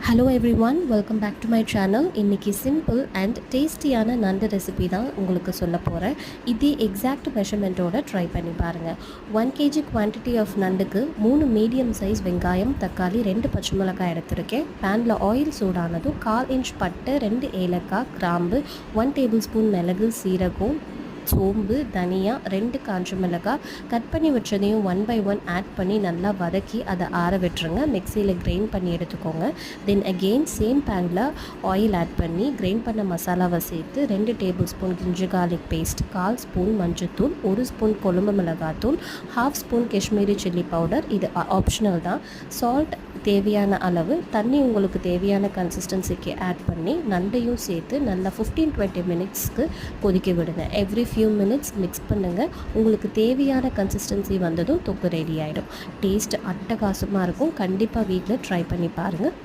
Hello everyone, welcome back to my channel. இன்றைக்கி simple and டேஸ்டியான நண்டு ரெசிபி தான் உங்களுக்கு சொல்ல போகிறேன். இதே எக்ஸாக்ட் மெஷர்மெண்ட்டோட ட்ரை பண்ணி பாருங்கள். 1 kg குவான்டிட்டி ஆஃப் நண்டுக்கு 3 மீடியம் சைஸ் வெங்காயம், தக்காளி, 2 பச்சை மிளகாய் எடுத்திருக்கேன். பேனில் ஆயில் சூடானதும் 1/4 இன்ச் பட்டை, 2 ஏலக்காய், கிராம்பு, 1 டேபிள் ஸ்பூன் மிளகு, சீரகம், சோம்பு, தனியா, 2 காஞ்ச மிளகாய் கட் பண்ணி வச்சதையும் 1 by 1 ஆட் பண்ணி நல்லா வதக்கி அதை ஆற விட்டுருங்க. மிக்சியில் கிரைண்ட் பண்ணி எடுத்துக்கோங்க. தென் அகெயின் சேம் பேனில் ஆயில் ஆட் பண்ணி கிரைண்ட் பண்ண மசாலாவை சேர்த்து 2 tablespoon ginger garlic paste, 1/4 spoon மஞ்சத்தூள், 1 ஸ்பூன் கொழும்பு மிளகாத்தூள், 1/2 ஸ்பூன் காஷ்மீரி சில்லி பவுடர், இது ஆப்ஷனல் தான். சால்ட் தேவையான அளவு, தண்ணி உங்களுக்கு தேவையான கன்சிஸ்டன்சிக்கு ஆட் பண்ணி நண்டையும் சேர்த்து நல்லா 15-20 மினிட்ஸ்க்கு கொதிக்க விடுங்க. எவ்ரி ஃபியூ மினிட்ஸ் மிக்ஸ் பண்ணுங்கள். உங்களுக்கு தேவையான கன்சிஸ்டன்சி வந்ததும் தொக்கு ரெடி ஆகிடும். டேஸ்ட் அட்டகாசமாக இருக்கும். கண்டிப்பாக வீட்டில் ட்ரை பண்ணி பாருங்கள்.